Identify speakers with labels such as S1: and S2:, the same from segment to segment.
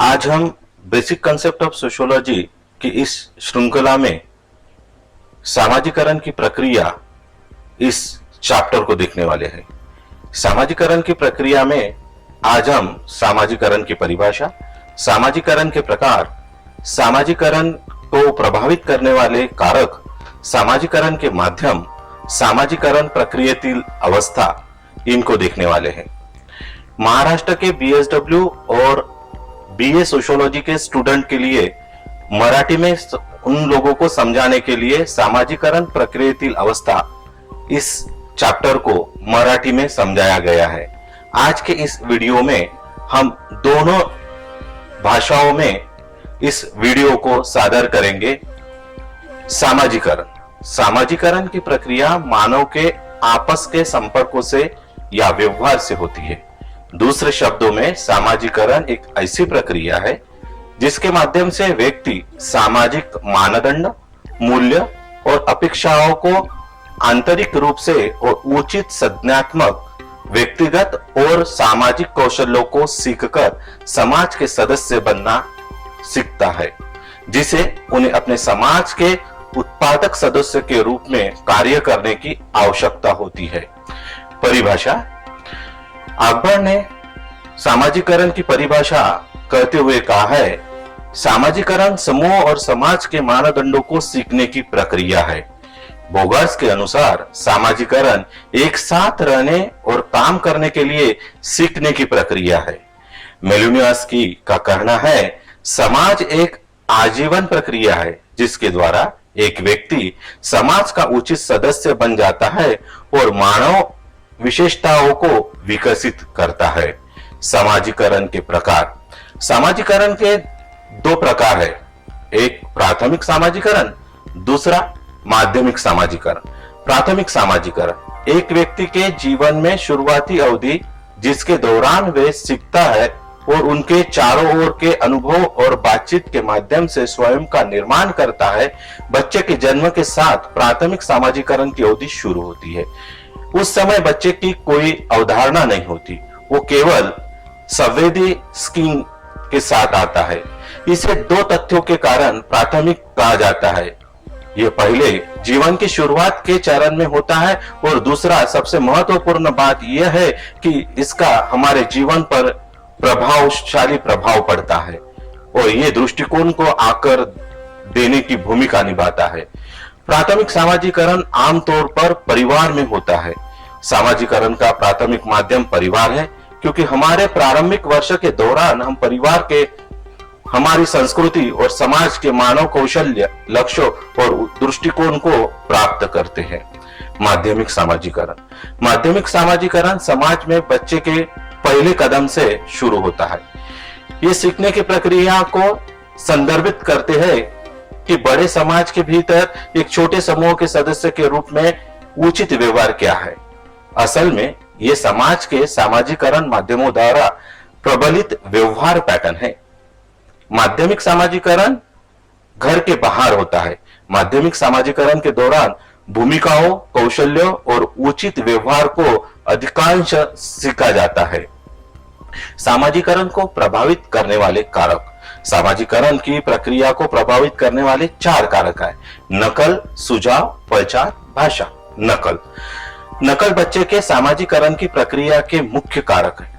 S1: आज हम basic concept of sociology की इस श्रृंखला में सामाजिकरण की प्रक्रिया इस चैप्टर को देखने वाले हैं। सामाजिकरण की प्रक्रिया में आज हम सामाजिकरण की परिभाषा, सामाजिकरण के प्रकार, सामाजिकरण को प्रभावित करने वाले कारक, सामाजिकरण के माध्यम, सामाजिकरण प्रक्रियेतील अवस्था इनको देखने वाले हैं। महाराष्ट्र के बीएसडब्ल्यू और बीए सोशियोलॉजी के स्टूडेंट के लिए मराठी में उन लोगों को समझाने के लिए सामाजिकरण प्रक्रियेतील अवस्था इस चैप्टर को मराठी में समझाया गया है। आज के इस वीडियो में हम दोनों भाषाओं में इस वीडियो को सादर करेंगे। सामाजिकरण की प्रक्रिया मानव के आपस के संपर्कों से या व्यवहार से होती है। दूसरे शब्दों में सामाजिकरण एक ऐसी प्रक्रिया है जिसके माध्यम से व्यक्ति सामाजिक मानदंड, मूल्य और अपेक्षाओं को आंतरिक रूप से और उचित संज्ञानात्मक, व्यक्तिगत और सामाजिक कौशलों को सीखकर समाज के सदस्य बनना सीखता है, जिसे उन्हें अपने समाज के उत्पादक सदस्य के रूप में कार्य करने की आवश्यकता होती है। परिभाषा। अकबर ने सामाजिकरण की परिभाषा करते हुए कहा है, सामाजिकरण समूह और समाज के मानदंडों को सीखने की प्रक्रिया है। बोगार्स के अनुसार सामाजिकरण एक साथ रहने और काम करने के लिए सीखने की प्रक्रिया है। मेलुनियास्की का कहना है, समाज एक आजीवन प्रक्रिया है जिसके द्वारा एक व्यक्ति समाज का उचित सदस्य बन जाता है और मानव विशेषताओं को विकसित करता है। सामाजिकरण के प्रकार। सामाजिकरण के दो प्रकार है, एक प्राथमिक सामाजिकरण, दूसरा माध्यमिक सामाजिकरण। प्राथमिक सामाजिकरण एक व्यक्ति के जीवन में शुरुआती अवधि जिसके दौरान वे सीखता है और उनके चारों ओर के अनुभव और बातचीत के माध्यम से स्वयं का निर्माण करता है। बच्चे के जन्म के साथ प्राथमिक सामाजिकरण की अवधि शुरू होती है। उस समय बच्चे की कोई अवधारणा नहीं होती, वो केवल संवेदी स्कीम के साथ आता है। इसे दो तथ्यों के कारण प्राथमिक कहा जाता है। यह पहले जीवन की शुरुआत के चरण में होता है और दूसरा सबसे महत्वपूर्ण बात यह है कि इसका हमारे जीवन पर प्रभावशाली प्रभाव पड़ता है और यह दृष्टिकोण को आकर देने की भूमिका निभाता है। प्राथमिक सामाजिकरण आमतौर पर परिवार में होता है। सामाजिकरण का प्राथमिक माध्यम परिवार है, क्योंकि हमारे प्रारंभिक वर्ष के दौरान हम परिवार के हमारी संस्कृति और समाज के मानव कौशल्य, लक्ष्यों और दृष्टिकोण को प्राप्त करते हैं। माध्यमिक सामाजिकरण। माध्यमिक सामाजिकरण समाज में बच्चे के पहले कदम से शुरू होता है। ये सीखने की प्रक्रिया को संदर्भित करते हैं कि बड़े समाज के भीतर एक छोटे समूह के सदस्य के रूप में उचित व्यवहार क्या है। असल में यह समाज के सामाजिकरण माध्यमों द्वारा प्रबलित व्यवहार पैटर्न है। माध्यमिक सामाजिकरण घर के बाहर होता है। माध्यमिक सामाजिकरण के दौरान भूमिकाओं, कौशल्यों और उचित व्यवहार को अधिकांश सीखा जाता है। सामाजिकरण को प्रभावित करने वाले कारक। सामाजिकरण की प्रक्रिया को प्रभावित करने वाले चार कारक है: नकल, सुझाव, पहचान, भाषा। नकल बच्चे के सामाजिकरण की प्रक्रिया के मुख्य कारक है।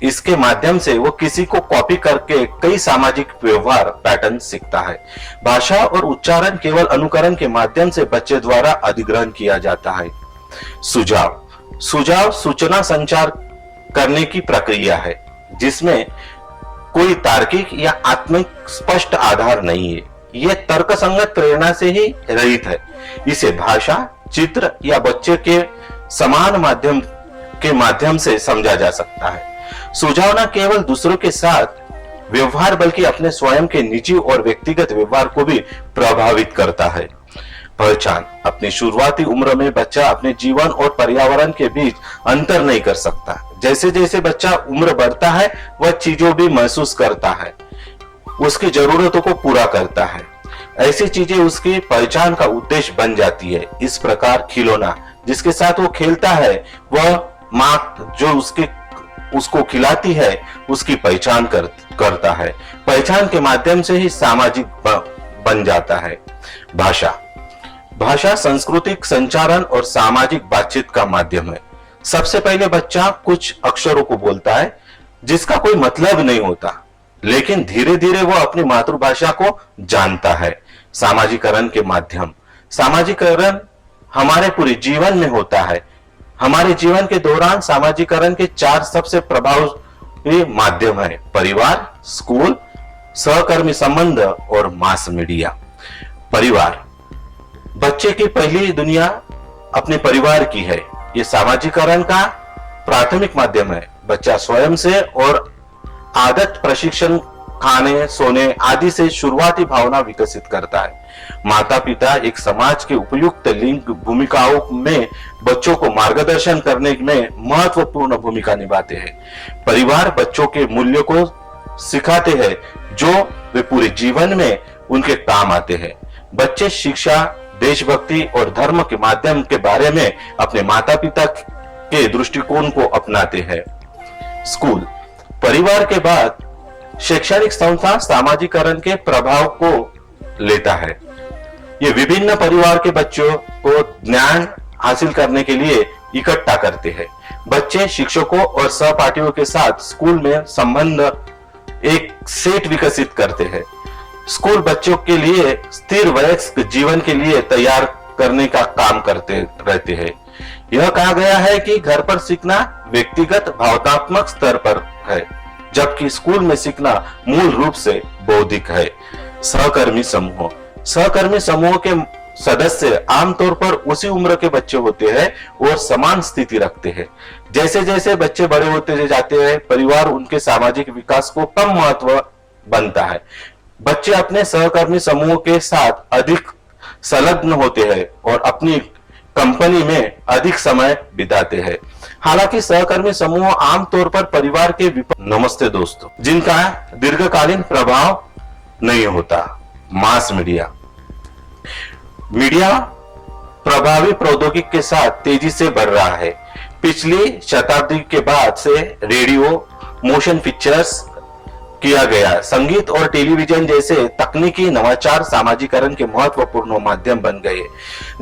S1: इसके माध्यम से वो किसी को कॉपी करके कई सामाजिक व्यवहार पैटर्न सीखता है। भाषा और उच्चारण केवल अनुकरण के माध्यम से बच्चे द्वारा अधिग्रहण किया जाता है। सुझाव सूचना संचार करने की प्रक्रिया है जिसमें कोई तार्किक या आत्मिक स्पष्ट आधार नहीं है। यह तर्कसंगत प्रेरणा से ही रहित है। इसे भाषा, चित्र या बच्चे के समान माध्यम के माध्यम से समझा जा सकता है। सुझाव न केवल दूसरों के साथ व्यवहार बल्कि अपने स्वयं के निजी और व्यक्तिगत व्यवहार को भी प्रभावित करता है। पहचान। अपनी शुरुआती उम्र में बच्चा अपने जीवन और पर्यावरण के बीच अंतर नहीं कर सकता। जैसे जैसे बच्चा उम्र बढ़ता है वह चीजों भी महसूस करता है, उसकी जरूरतों को पूरा करता है। ऐसी चीजें उसकी पहचान का उद्देश्य बन जाती है। इस प्रकार खिलौना जिसके साथ वो खेलता है, वह माँ जो उसके उसको खिलाती है उसकी पहचान करता है। पहचान के माध्यम से ही सामाजिक बन जाता है। भाषा भाषा सांस्कृतिक संचारण और सामाजिक बातचीत का माध्यम है। सबसे पहले बच्चा कुछ अक्षरों को बोलता है जिसका कोई मतलब नहीं होता, लेकिन धीरे धीरे वो अपनी मातृभाषा को जानता है। सामाजिकरण के माध्यम सामाजिकरण हमारे पूरे जीवन में होता है। हमारे जीवन के दौरान सामाजिकरण के 4 सबसे प्रभावी माध्यम है: परिवार, स्कूल, सहकर्मी संबंध और मास मीडिया। परिवार बच्चे की पहली दुनिया अपने परिवार की है। ये सामाजिकरण का प्राथमिक माध्यम है। बच्चा स्वयं से और आदत, प्रशिक्षण, खाने, सोने आदि से शुरुआती भावना विकसित करता है। माता पिता एक समाज के उपयुक्त लिंग भूमिकाओं में बच्चों को मार्गदर्शन करने में महत्वपूर्ण भूमिका निभाते हैं। परिवार बच्चों के मूल्यों को सिखाते हैं जो वे पूरे जीवन में उनके काम आते हैं। बच्चे शिक्षा, देशभक्ति और धर्म के माध्यम के बारे में अपने माता पिता के दृष्टिकोण को अपनाते हैं। स्कूल परिवार के बाद शैक्षणिक संस्था सामाजिकरण के प्रभाव को लेता है। ये विभिन्न परिवार के बच्चों को ज्ञान हासिल करने के लिए इकट्ठा करते हैं। बच्चे शिक्षकों और सहपाठियों के साथ स्कूल में संबंध एक सेट विकसित करते हैं। स्कूल बच्चों के लिए स्थिर वयस्क जीवन के लिए तैयार करने का काम करते रहते हैं। यह कहा गया है कि घर पर सीखना व्यक्तिगत भावनात्मक स्तर पर है, जबकि स्कूल में सीखना मूल रूप से बौद्धिक है। सहकर्मी समूह के सदस्य आमतौर पर उसी उम्र के बच्चे होते हैं और समान स्थिति रखते हैं। जैसे जैसे बच्चे बड़े होते जाते हैं, परिवार उनके सामाजिक विकास को कम महत्व बनता है। बच्चे अपने सहकर्मी समूह के साथ अधिक संलग्न होते हैं और अपनी कंपनी में अधिक समय बिताते हैं। हालांकि सहकर्मी समूह आमतौर पर परिवार के नमस्ते दोस्तों, जिनका दीर्घकालीन प्रभाव नहीं होता। मास मीडिया प्रभावी प्रौद्योगिकी के साथ तेजी से बढ़ रहा है। पिछली शताब्दी के बाद से रेडियो, मोशन पिक्चर्स किया गया, संगीत और टेलीविजन जैसे तकनीकी नवाचार सामाजिकरण के महत्वपूर्ण माध्यम बन गए।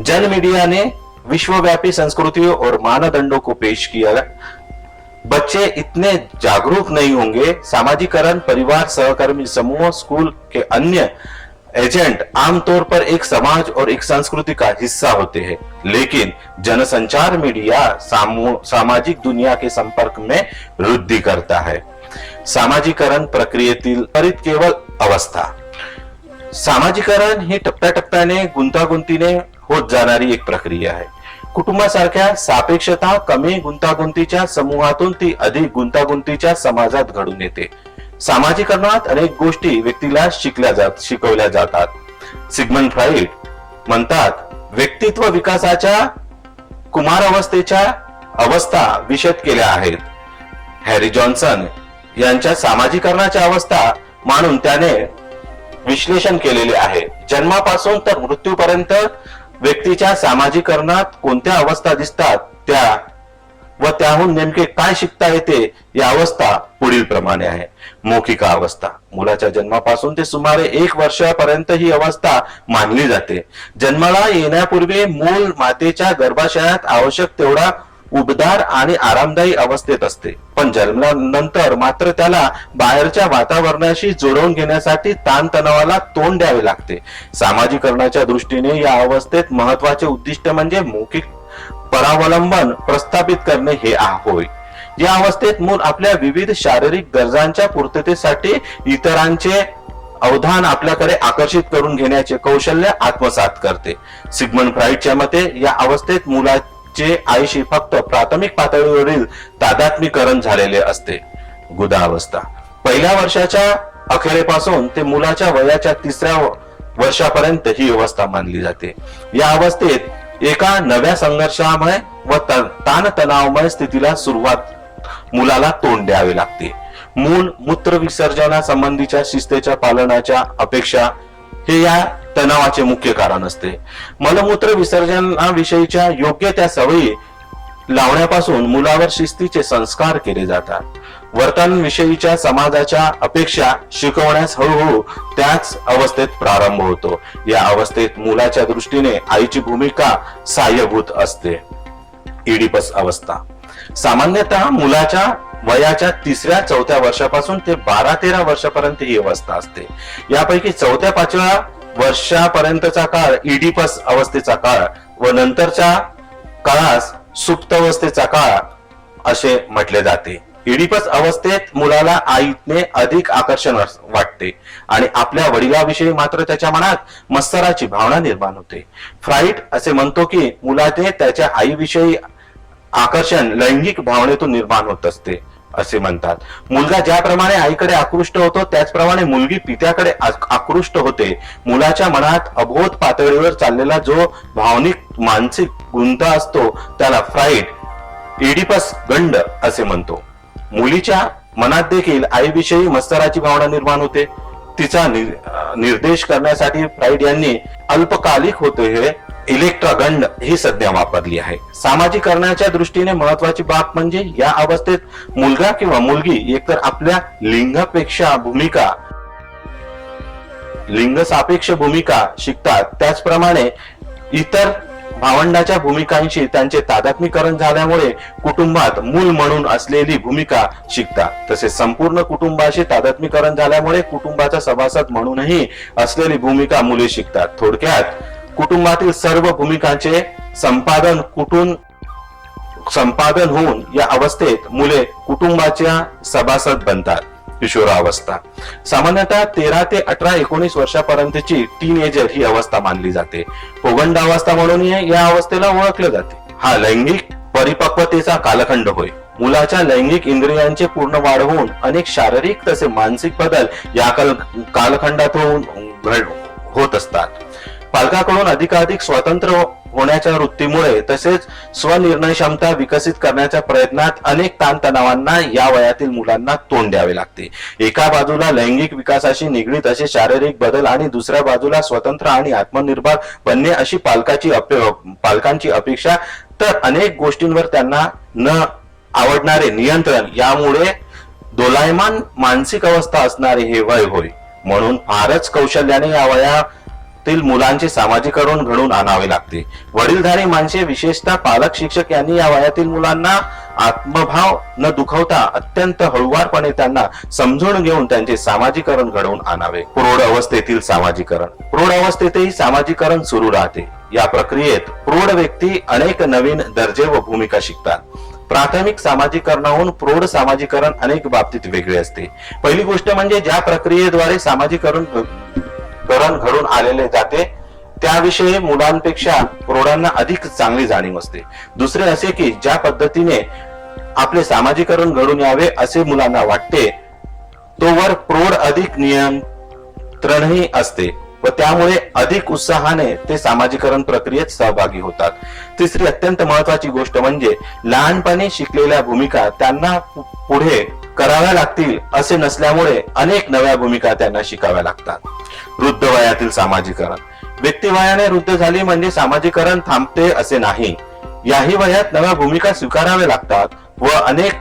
S1: जन मीडिया ने विश्वव्यापी संस्कृतियों और मानदंडों को पेश किया। बच्चे इतने जागरूक नहीं होंगे। सामाजिकरण परिवार, सहकर्मी समूह, स्कूल के अन्य एजेंट आमतौर पर एक समाज और एक संस्कृति का हिस्सा होते हैं, लेकिन जनसंचार मीडिया सामाजिक दुनिया के संपर्क में वृद्धि करता है। सामाजिकरण प्रक्रियेतील त्वरित केवळ अवस्था सामाजिकरण ही टप्प्याटप्प्याने गुंतागुंतीने होत जाणारी एक प्रक्रिया आहे। कुटुंबासारख्या सापेक्षता कमी गुंतागुंतीच्या समूहातून ती अधिक गुंतागुंतीच्या समाजात घडून येते। सामाजिकरणात अनेक गोष्टी व्यक्तीला शिकवल्या जातात। सिग्मंड फ्राइड म्हणतात, व्यक्तित्व विकासाच्या कुमारावस्थेच्या अवस्था विशद केल्या आहेत। हॅरी जॉन्सन यांच्या सामाजिकरणाच्या अवस्था मानून त्याने विश्लेषण केलेले आहे। जन्मापासून तर मृत्यूपर्यंत व्यक्तीच्या सामाजिकरणात कोणत्या अवस्था दिसतात त्या व त्याहून नेमके काय शिकता येते या अवस्था पुढील प्रमाणे आहे। मौखिक अवस्था मुलाच्या जन्मापासून ते सुमारे 1 वर्षापर्यंत ही अवस्था मानली जाते। जन्माला येण्यापूर्वी मूल मातेच्या गर्भाशयात आवश्यक तेवढा उबदार आणि आरामदायी अवस्थेत असते, पण जन्मानंतर मात्र त्याला बाहेरच्या वातावरणाशी जुळवून घेण्यासाठी ताणतणावाला तोंड द्यावे लागते। सामाजिकरणाच्या दृष्टीने या अवस्थेत महत्वाचे उद्दिष्ट म्हणजे मौखिक परावलंबन प्रस्थापित करणे हे होय। या अवस्थेत मूल आपल्या विविध शारीरिक गरजांच्या पूर्ततेसाठी इतरांचे अवधान आपल्याकडे आकर्षित करून घेण्याचे कौशल्य आत्मसात करते। सिग्मंड फ्राइडच्या मते या अवस्थेत मुलाचे आईशी फक्त प्राथमिक पातळीवरील तादात्म्यीकरण झालेले असते। गुदावस्था पहिल्या वर्षाच्या अखेरेपासून ते मुलाच्या वयाच्या 3ऱ्या वर्षापर्यंत ही अवस्था मानली जाते। या अवस्थेत एका नव्या संघर्षामय व ताणतणावमय स्थितीला मुलाला तोंड द्यावे लागते। मूल मूत्र विसर्जना संबंधीच्या शिस्तीच्या पालनाच्या अपेक्षा हे या तणावाचे मुख्य कारण असते। मलमूत्र विसर्जनाविषयीच्या योग्य त्या सवयी लावण्यापासून मुलावर शिस्तीचे संस्कार केले जातात. वर्तनविषयीच्या समाजाच्या अपेक्षा शिकवण्यास हळूहळू त्याच अवस्थेत प्रारंभ होतो. या अवस्थेत मुलाच्या दृष्टीने आईची भूमिका सहाय्यभूत असते. इडिपस अवस्था सामान्यतः मुलाच्या वयाच्या 3-4 वर्षापासून ते 12-13 वर्षापर्यंत ही अवस्था असते. यापैकी 4-5 वर्षापर्यंतचा काळ इडिपस अवस्थेचा काळ व नंतरच्या काळास सुप्तावस्थेचा काळ असे म्हटले जाते. इडिपस अवस्थेत मुलाला आईने अधिक आकर्षण वाटते आणि आपल्या वडिलाविषयी मात्र त्याच्या मनात मत्सराची भावना निर्माण होते. फ्राइड असे म्हणतो की मुलाने त्याच्या आईविषयी आकर्षण लैंगिक भावनेतून निर्माण होत असते असे म्हणतात. मुलगा ज्याप्रमाणे आईकडे आकृष्ट होतो त्याचप्रमाणे मुलगी पित्याकडे आकृष्ट होते. मुलाच्या मनात अबोध पातळीवर चाललेला जो भावनिक मानसिक गुंता असतो त्याला फ्राइड इडिपस गंड असे म्हणतो. मुलीच्या मनात देखील आईविषयी मत्सराची भावना निर्माण होते. तिचा निर्देश करण्यासाठी फ्राइड यांनी अल्पकालिक होते हे इलेक्ट्रागंड ही संज्ञा वापरली आहे. सामाजिकरणाच्या दृष्टीने महत्वाची बाब म्हणजे या अवस्थेत मुलगा किंवा मुलगी एकतर आपल्या लिंगसापेक्ष भूमिका शिकतात, त्याचप्रमाणे इतर भावंडाच्या भूमिकांशी त्यांचे तादात्म्यकरण झाल्यामुळे कुटुंबात मूल म्हणून असलेली भूमिका शिकतात. तसेच संपूर्ण कुटुंबाशी तादात्म्यकरण झाल्यामुळे कुटुंबाचा सभासद म्हणूनही असलेली भूमिका मुले शिकतात. थोडक्यात कुटुंबातील सर्व भूमिकांचे संपादन होऊन या अवस्थेत मुले कुटुंबाच्या सभासद बनतात. किशोरावस्था सामान्यतः 13 ते 18-19 वर्षापर्यंतची टीनएजर ही अवस्था मानली जाते. पौगंडावस्था म्हणून या अवस्थेला ओळखले जाते. हा लैंगिक परिपक्वतेचा कालखंड होय. मुलाच्या लैंगिक इंद्रियांचे पूर्ण वाढ होऊन अनेक शारीरिक तसे मानसिक बदल या कालखंडात होत असतात. पालकाकडून अधिकाधिक स्वतंत्र होण्याच्या वृत्तीमुळे तसेच स्वनिर्णय क्षमता विकसित करण्याच्या प्रयत्नात अनेक ताणतणावांना या वयातील मुलांना तोंड द्यावे लागते. एका बाजूला लैंगिक विकासाशी निगडीत असे शारीरिक बदल आणि दुसऱ्या बाजूला स्वतंत्र आणि आत्मनिर्भर बनणे अशी पालकांची अपेक्षा, तर अनेक गोष्टींवर त्यांना न आवडणारे नियंत्रण, यामुळे दोलायमान मानसिक अवस्था असणारे हे वय होय. म्हणून फारच कौशल्याने या वयातील मुलांचे सामाजिकरण घडवून आणावे लागते. वडीलधारी माणसे विशेषतः पालक शिक्षक यांनी या वयातील मुलांना आत्मभाव न दुखवता अत्यंत हळुवारपणे त्यांना समजून घेऊन त्यांचे सामाजिकरण घडवून आणावे. प्रौढ अवस्थेतील सामाजिकरण. प्रौढ अवस्थेतही सामाजिकरण सुरू राहते. या प्रक्रियेत प्रौढ व्यक्ती अनेक नवीन दर्जे व भूमिका शिकतात. प्राथमिक सामाजिकरणाहून प्रौढ सामाजिकरण अनेक बाबतीत वेगळे असते. पहिली गोष्ट म्हणजे ज्या प्रक्रियेद्वारे सामाजिकरण घडून आलेले जाते त्याविषयी मुलांपेक्षा प्रौढांना अधिक चांगली जाणीव असते. दुसरे असे की ज्या पद्धतीने आपले सामाजिकरण घडून यावे असे मुलांना वाटते तोवर प्रौढ अधिक नियंत्रणही असते व त्यामुळे अधिक उत्साहाने ते सामाजिकरण प्रक्रियेत सहभागी होतात. तिसरी अत्यंत महत्वाची गोष्ट म्हणजे लहानपणी शिकलेल्या भूमिका त्यांना पुढे कराव्या लागतील असे नसल्यामुळे अनेक नव्या भूमिका त्यांना शिकाव्या लागतात. वृद्ध वयातील सामाजिकरण. व्यक्ती वयाने वृद्ध झाली म्हणजे सामाजिकरण थांबते असे नाही. याही वयात नव्या भूमिका स्वीकाराव्या लागतात व अनेक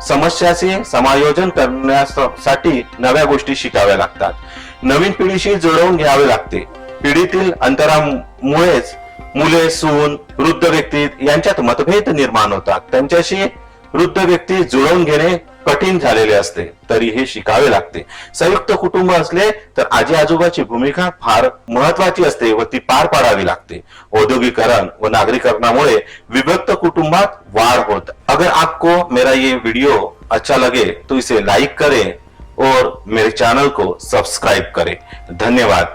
S1: समस्याचे समायोजन करण्यासाठी नव्या गोष्टी शिकाव्या लागतात. नवीन पिढीशी जुळवून घ्यावे लागते. पिढीतील अंतरामुळेच मुले, सून, वृद्ध व्यक्ती यांच्यात मतभेद निर्माण होतात. त्यांच्याशी वृद्ध व्यक्ती जुळवून घेणे कठीण झालेले असते, तरी हे शिकावे लागते. संयुक्त कुटुंब असले तर आजी आजोबाची भूमिका फार महत्वाची असते व ती पार पाडावी लागते. औद्योगिकरण व नागरीकरणामुळे विभक्त कुटुंबात वाढ होत. अगर आपको मेरा ये वीडियो अच्छा लगे तो इसे लाइक करें और मेरे चैनल को सब्सक्राइब करें. धन्यवाद.